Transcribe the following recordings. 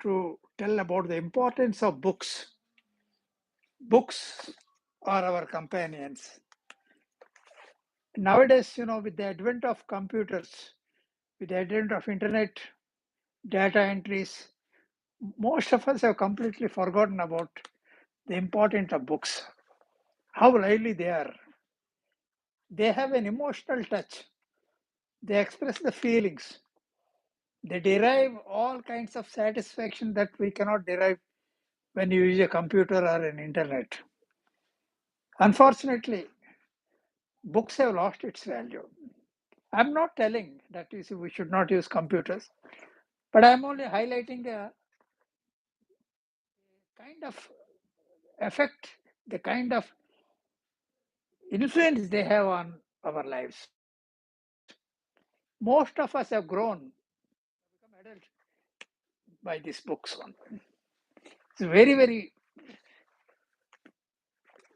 to tell about the importance of books. Books are our companions. Nowadays, with the advent of computers, with the advent of internet, data entries, most of us have completely forgotten about the importance of books, how lively they are. They have an emotional touch. They express the feelings. They derive all kinds of satisfaction that we cannot derive when you use a computer or an internet. Unfortunately, books have lost its value. I'm not telling that we should not use computers, but I'm only highlighting a kind of effect, the kind of influence they have on our lives. Most of us have grown, become adults by these books. It's a very, very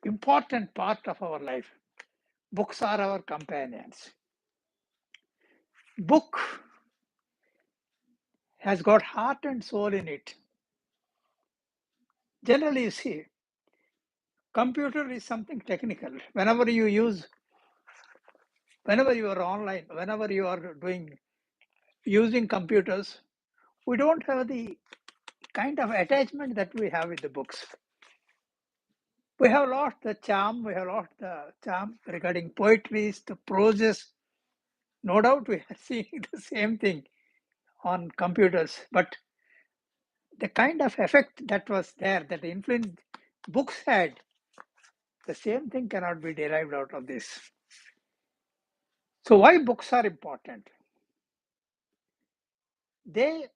important part of our life. Books are our companions. Book has got heart and soul in it. Generally, you see, computer is something technical. Whenever you are online, whenever you are using computers, we don't have the kind of attachment that we have with the books. We have lost the charm. We have lost the charm regarding poetry, the proses. No doubt we are seeing the same thing on computers, but the kind of effect that was there, that the influence books had, the same thing cannot be derived out of this. So why books are important? They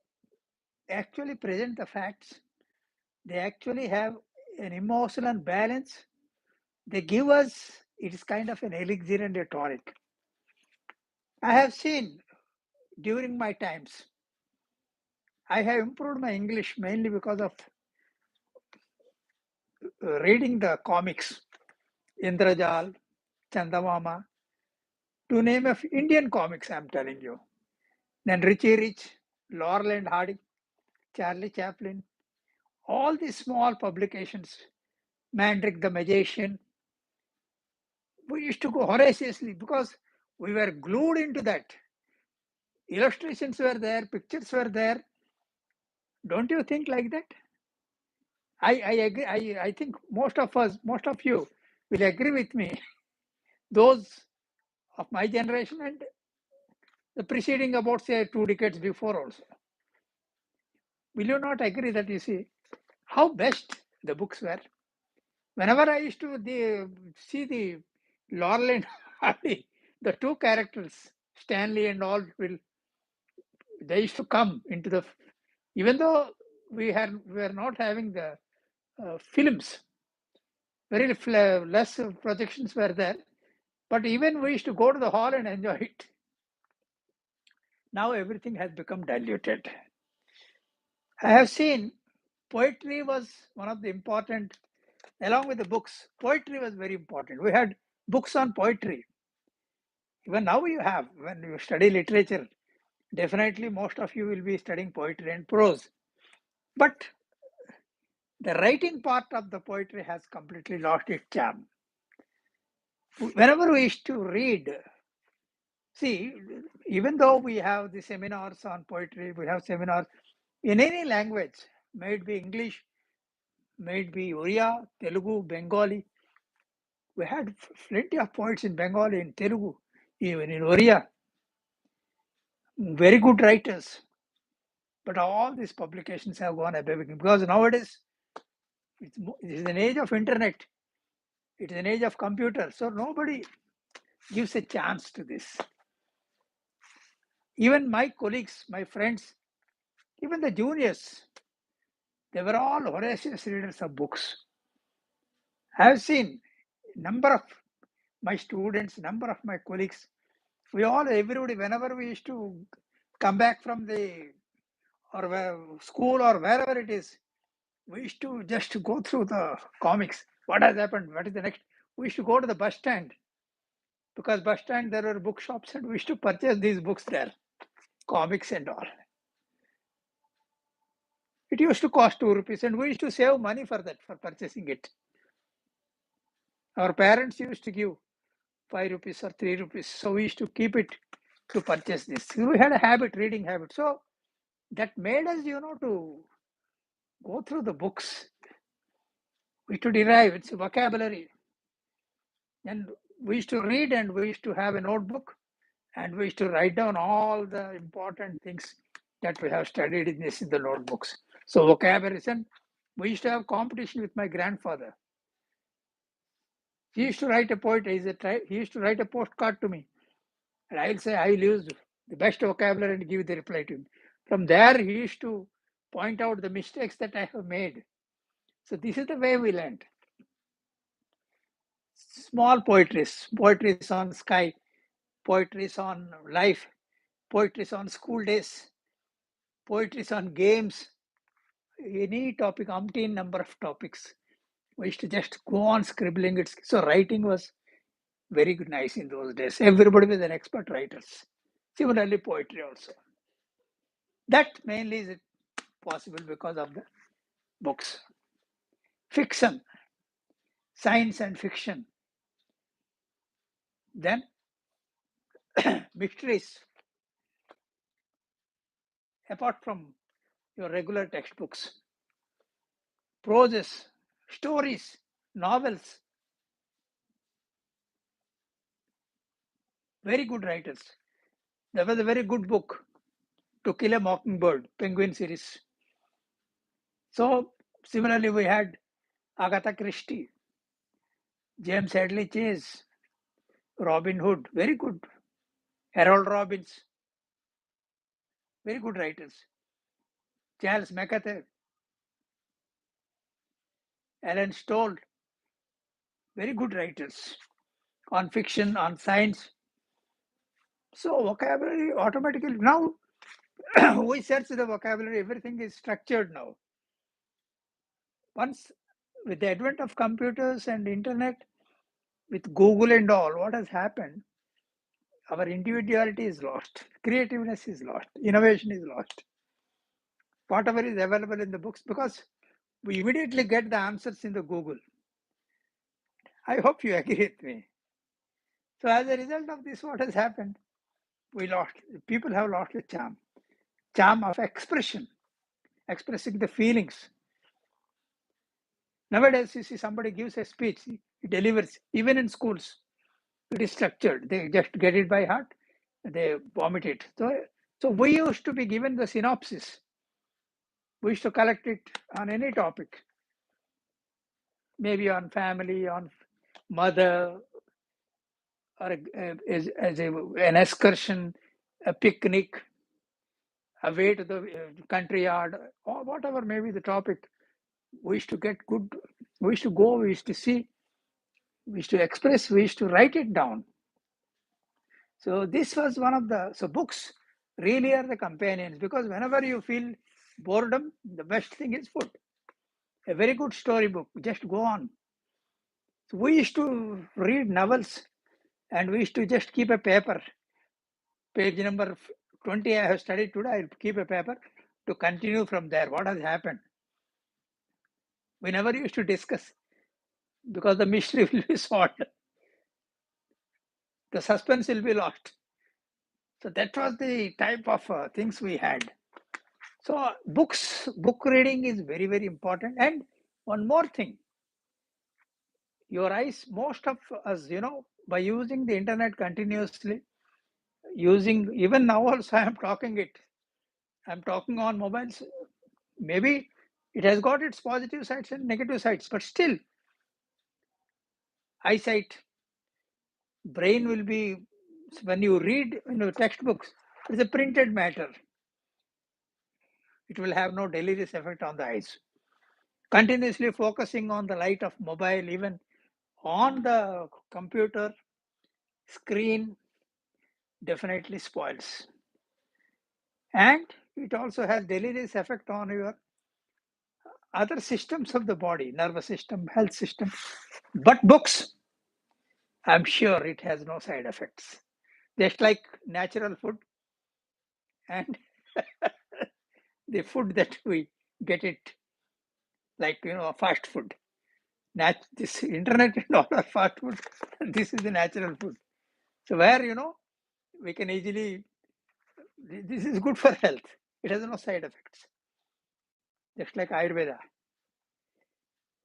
actually present the facts. They actually have an emotional balance. They give us, it is kind of an elixir and a tonic. I have seen during my times, I have improved my English mainly because of reading the comics, Indrajal, Chandamama, to name of Indian comics, I'm telling you. Then Richie Rich, Laurel and Hardy, Charlie Chaplin, all these small publications, Mandrake the Magician, we used to go voraciously because we were glued into that. Illustrations were there, pictures were there. Don't you think like that? I agree. I think most of us, most of you will agree with me. Those of my generation and the preceding about say 2 decades before also. Will you not agree that you see how best the books were? Whenever I used to see the Laurel and Hardy, the two characters, Stanley and all, they used to come into the, even though we were not having the films, very less projections were there, but even we used to go to the hall and enjoy it. Now everything has become diluted. I have seen poetry was one of the important, along with the books, poetry was very important. We had books on poetry. Even now you have, when you study literature, definitely most of you will be studying poetry and prose. But the writing part of the poetry has completely lost its charm. Whenever we used to read, see, even though we have the seminars on poetry, we have seminars in any language, may it be English, may it be Oriya, Telugu, Bengali. We had plenty of poets in Bengali, in Telugu, even in Oriya. Very good writers. But all these publications have gone away because nowadays it is an age of internet. It is an age of computer. So nobody gives a chance to this. Even my colleagues, my friends, even the juniors, they were all voracious readers of books. I have seen number of my students, number of my colleagues, everybody, whenever we used to come back from the school or wherever it is, we used to just go through the comics. What has happened? What is the next? We used to go to the bus stand because bus stand there were bookshops and we used to purchase these books there, comics and all. It used to cost 2 rupees, and we used to save money for that, for purchasing it. Our parents used to give 5 rupees or 3 rupees. So we used to keep it to purchase this. We had a habit, reading habit. So that made us, to go through the books. We to derive its vocabulary. And we used to read, and we used to have a notebook, and we used to write down all the important things that we have studied in the notebooks. So vocabulary, and we used to have competition with my grandfather. He used to write a poetry. He used to write a postcard to me. And I'll say, I will use the best vocabulary and give the reply to him. From there, he used to point out the mistakes that I have made. So this is the way we learned. Small poetries on sky, poetries on life, poetries on school days, poetries on games, any topic, umpteen number of topics. We used to just go on scribbling it. So writing was very good, nice in those days. Everybody was an expert writers. Similarly, poetry also. That mainly is possible because of the books. Fiction, science and fiction. Then mysteries, apart from your regular textbooks. Proses, stories, novels. Very good writers. There was a very good book, To Kill a Mockingbird, Penguin series. So similarly, we had Agatha Christie, James Hadley Chase, Robin Hood, very good. Harold Robbins, very good writers. Charles McArthur, Alan Stoll, very good writers on fiction, on science. So vocabulary automatically now we search the vocabulary, everything is structured now. Once with the advent of computers and internet, with Google and all, what has happened? Our individuality is lost, creativeness is lost, innovation is lost. Whatever is available in the books, because we immediately get the answers in the Google. I hope you agree with me. So as a result of this, what has happened? People have lost the charm of expression, expressing the feelings. Nowadays, you see somebody gives a speech, he delivers, even in schools, it is structured. They just get it by heart, they vomit it. So we used to be given the synopsis. We used to collect it on any topic, maybe on family, on mother, or an excursion, a picnic, a way to the country yard, or whatever may be the topic. We used to get good, we used to go, we used to see, we used to express, we used to write it down. So this was one of so books really are the companions, because whenever you feel boredom, the best thing is food. A very good storybook, just go on. So we used to read novels, and we used to just keep a paper. Page number 20 I have studied today, I'll keep a paper to continue from there. What has happened? We never used to discuss, because the mystery will be solved. The suspense will be lost. So that was the type of things we had. So book reading is very, very important. And one more thing, your eyes, most of us, by using the internet continuously, using, even now also I'm talking on mobiles. Maybe it has got its positive sides and negative sides, but still, eyesight, brain will be, when you read textbooks, it's a printed matter. It will have no deleterious effect on the eyes. Continuously focusing on the light of mobile, even on the computer screen, definitely spoils. And it also has deleterious effect on your other systems of the body, nervous system, health system. But books, I'm sure it has no side effects. Just like natural food and the food that we get it like, fast food. This internet and all are fast food. This is the natural food. So where, we can easily, this is good for health. It has no side effects, just like Ayurveda.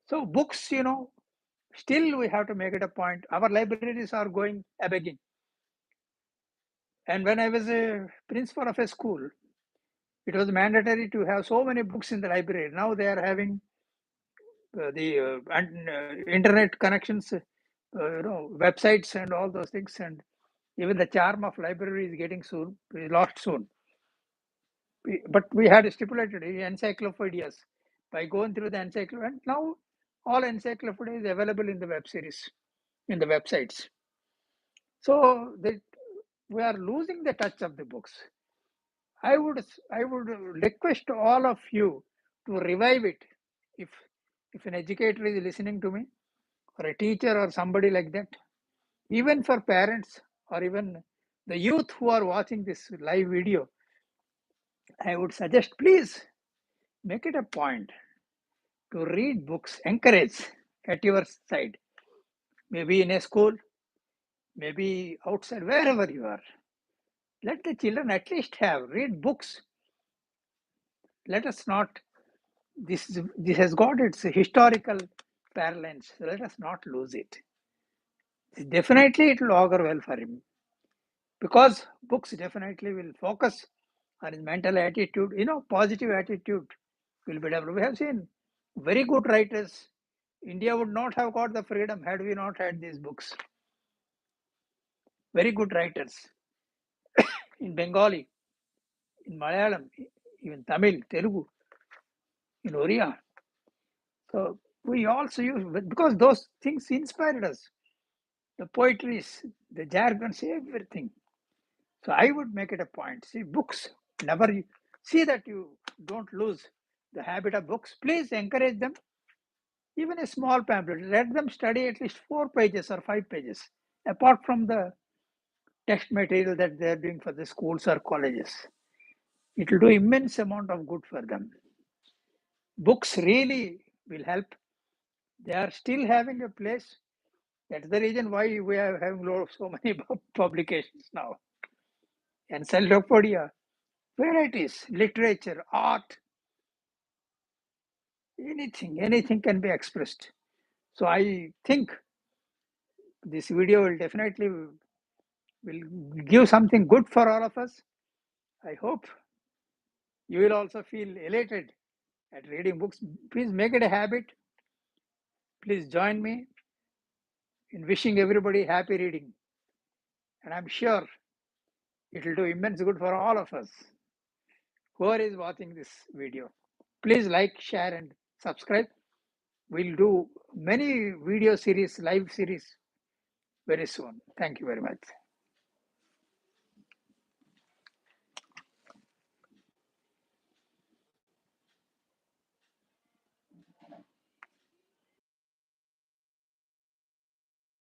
So books, still we have to make it a point. Our libraries are going begging. And when I was a principal of a school, it was mandatory to have so many books in the library. Now they are having the internet connections, websites and all those things, and even the charm of library is getting soon lost soon. But we had stipulated encyclopedias by going through the encyclopedia, and now all encyclopedia is available in the web series, in the websites. So we are losing the touch of the books. I would request all of you to revive it. If an educator is listening to me, or a teacher or somebody like that, even for parents or even the youth who are watching this live video, I would suggest, please make it a point to read books, encourage at your side, maybe in a school, maybe outside, wherever you are. Let the children at least read books. Let us not, this has got its historical parallels, so let us not lose it. Definitely it will augur well for him, because books definitely will focus on his mental attitude, positive attitude will be developed. We have seen very good writers. India would not have got the freedom had we not had these books. Very good writers in Bengali, in Malayalam, even Tamil, Telugu, in Oriya. So we also use, because those things inspired us. The poetries, the jargons, everything. So I would make it a point. See, books, never see that you don't lose the habit of books. Please encourage them. Even a small pamphlet, let them study at least 4 pages or 5 pages, apart from the text material that they are doing for the schools or colleges. It will do immense amount of good for them. Books really will help. They are still having a place. That's the reason why we are having so many publications now. Encyclopedia, varieties, literature, art, anything can be expressed. So I think this video will definitely will give something good for all of us. I hope you will also feel elated at reading books. Please make it a habit. Please join me in wishing everybody happy reading. And I'm sure it will do immense good for all of us. Whoever is watching this video, please like, share, and subscribe. We'll do many video series, live series very soon. Thank you very much.